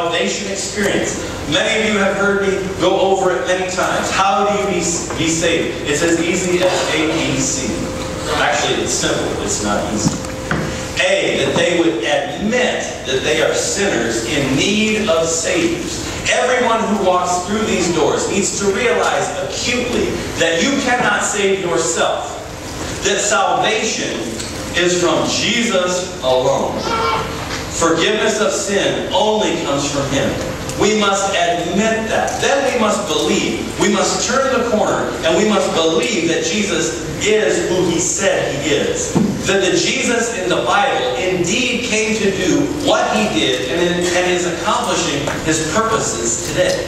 salvation experience. Many of you have heard me go over it many times. How do you be saved? It's as easy as ABC. Actually, it's simple. It's not easy. A, that they would admit that they are sinners in need of saviors. Everyone who walks through these doors needs to realize acutely that you cannot save yourself. That salvation is from Jesus alone. Forgiveness of sin only comes from Him. We must admit that. Then we must believe. We must turn the corner and we must believe that Jesus is who He said He is. That the Jesus in the Bible indeed came to do what He did and is accomplishing His purposes today.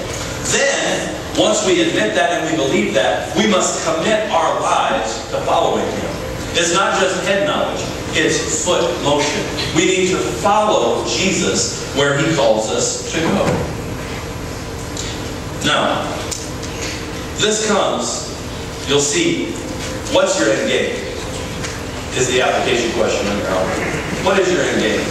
Then, once we admit that and we believe that, we must commit our lives to following Him. It's not just head knowledge. It's foot motion. We need to follow Jesus where He calls us to go. Now, this comes, you'll see, what's your end game? Is the application question on your own. What is your end game?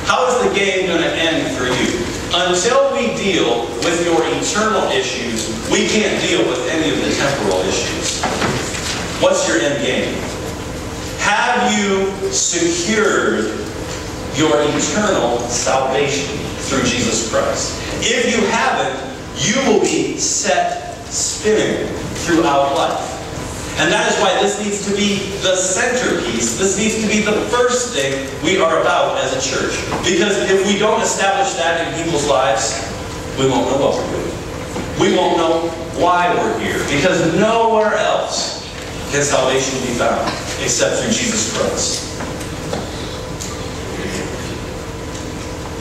How is the game going to end for you? Until we deal with your eternal issues, we can't deal with any of the temporal issues. What's your end game? Have you secured your eternal salvation through Jesus Christ? If you haven't, you will be set spinning throughout life. And that is why this needs to be the centerpiece. This needs to be the first thing we are about as a church. Because if we don't establish that in people's lives, we won't know what we're doing. We won't know why we're here. Because nowhere else can salvation be found except through Jesus Christ.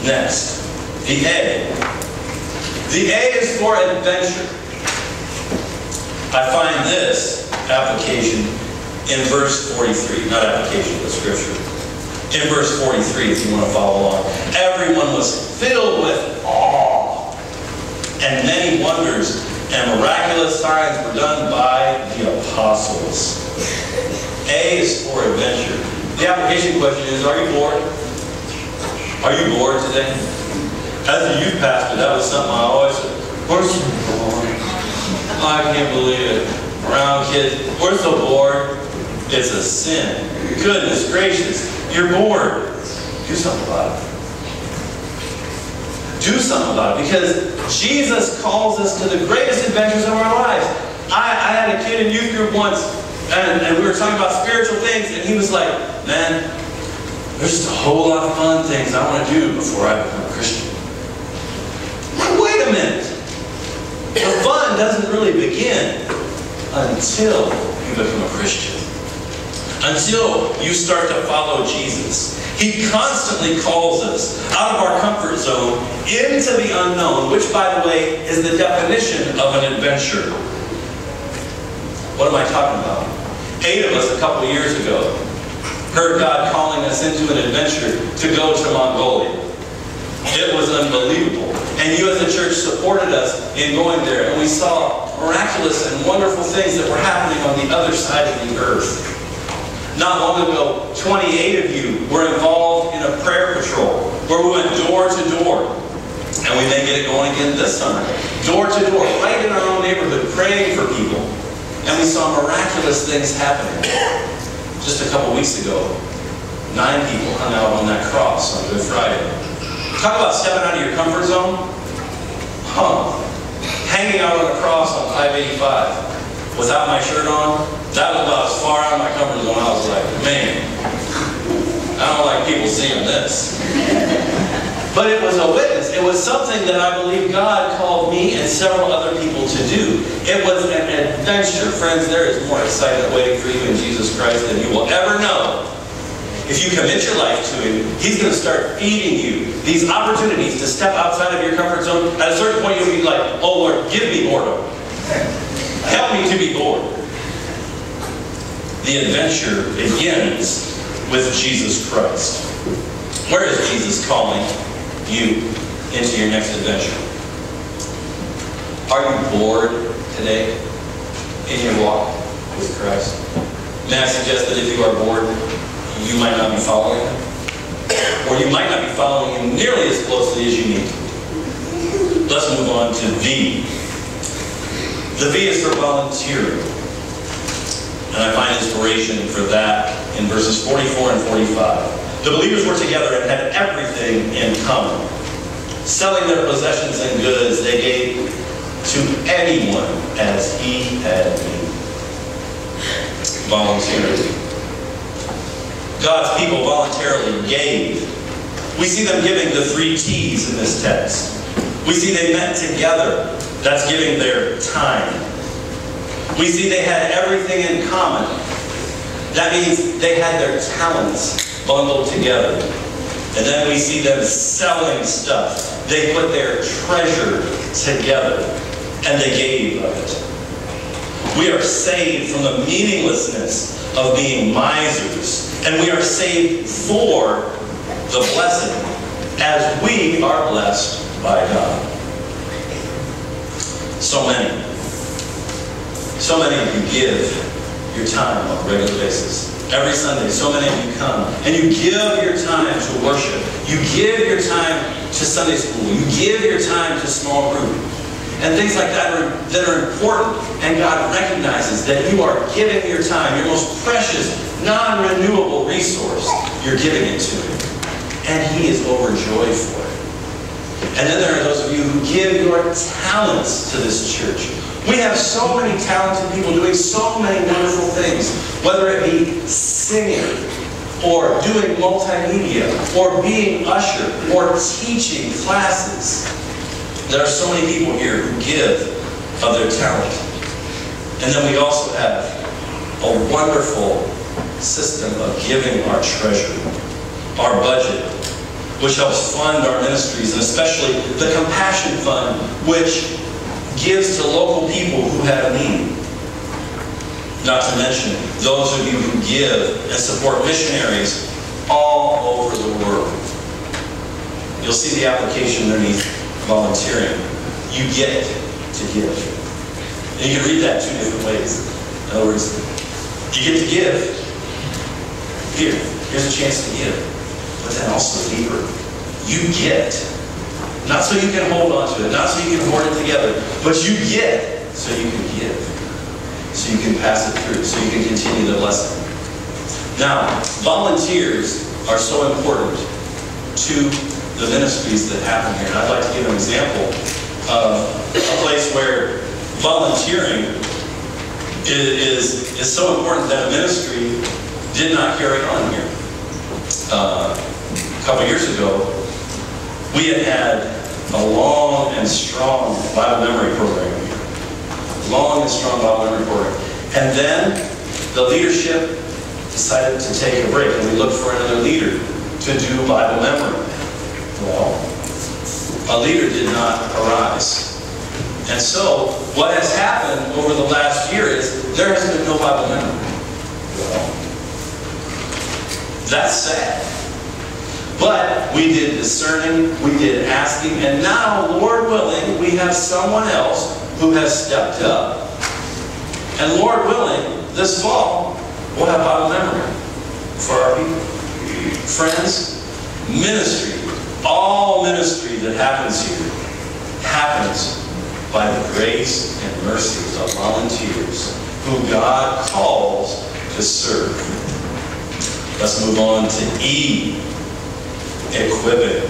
Next, the A. The A is for adventure. I find this application in verse 43. Not application, but scripture. In verse 43, if you want to follow along. Everyone was filled with awe, and many wonders and miraculous signs were done by the apostles. A is for adventure. The application question is, are you bored? Are you bored today? As a youth pastor, that was something I always said, we're so bored. I can't believe it. Around kids, we're so bored. It's a sin. Goodness gracious, you're bored. Do something about it. Do something about it, because Jesus calls us to the greatest adventures of our lives. I had a kid in youth group once, and we were talking about spiritual things, and he was like, man, there's just a whole lot of fun things I want to do before I become a Christian. Like, wait a minute. The fun doesn't really begin until you become a Christian. Until you start to follow Jesus. He constantly calls us out of our comfort zone into the unknown, which, by the way, is the definition of an adventure. What am I talking about? 8 of us a couple of years ago heard God calling us into an adventure to go to Mongolia. It was unbelievable. And you as a church supported us in going there. And we saw miraculous and wonderful things that were happening on the other side of the earth. Not long ago, 28 of you were involved in a prayer patrol where we went door to door. And we may get it going again this summer. Door to door, right in our own neighborhood, praying for people. And we saw miraculous things happening. Just a couple weeks ago, 9 people hung out on that cross on Good Friday. Talk about stepping out of your comfort zone. Hanging out on a cross on 585 without my shirt on, that was about as far out of my comfort zone. I was like, man, I don't like people seeing this. But it was a witness. It was something that I believe God called me and several other people to do. It was an adventure. Friends, there is more excitement waiting for you in Jesus Christ than you will ever know. If you commit your life to Him, He's going to start feeding you these opportunities to step outside of your comfort zone. At a certain point, you'll be like, oh Lord, give me boredom. Help me to be bored. The adventure begins with Jesus Christ. Where is Jesus calling you into your next adventure? Are you bored today in your walk with Christ? May I suggest that if you are bored, you might not be following Him? or you might not be following him nearly as closely as you need to. Let's move on to V. The V is for volunteering. And I find inspiration for that in verses 44 and 45. The believers were together and had everything in common. Selling their possessions and goods, they gave to anyone as he had need. Volunteering. God's people voluntarily gave. We see them giving the 3 T's in this text. We see they met together. That's giving their time. We see they had everything in common. That means they had their talents bundled together. And then we see them selling stuff. They put their treasure together and they gave of it. We are saved from the meaninglessness of being misers. And we are saved for the blessing as we are blessed by God. So many of you give your time on a regular basis. Every Sunday, so many of you come and you give your time to worship. You give your time to Sunday school. You give your time to small group. And things like that are important. And God recognizes that you are giving your time, your most precious, non-renewable resource. You're giving it to Him. And He is overjoyed for it. And then there are those of you who give your talents to this church. We have so many talented people doing so many wonderful things, whether it be singing, or doing multimedia, or being usher, or teaching classes. There are so many people here who give of their talent. And then we also have a wonderful system of giving our treasure, our budget, which helps fund our ministries, and especially the Compassion Fund, which gives to local people who have a need. Not to mention those of you who give and support missionaries all over the world. You'll see the application underneath volunteering. You get to give. And you can read that 2 different ways. In other words, you get to give. Here's a chance to give. But then also deeper. You get. Not so you can hold on to it, not so you can hoard it together, but you get so you can give. So you can pass it through, so you can continue the blessing. Now, volunteers are so important to the ministries that happen here. And I'd like to give an example of a place where volunteering is so important that a ministry did not carry on here. A couple years ago, we had a long and strong Bible memory program here. Long and strong Bible memory program. And then the leadership decided to take a break, and we looked for another leader to do Bible memory. Well, a leader did not arise. And so, what has happened over the last year is there has been no Bible memory. Well, that's sad. But we did discerning, we did asking, and now, Lord willing, we have someone else who has stepped up. And Lord willing, this fall, we'll have Bible memory for our people. Friends, ministry, all ministry that happens here, happens by the grace and mercies of volunteers who God calls to serve. Let's move on to E. Equipping.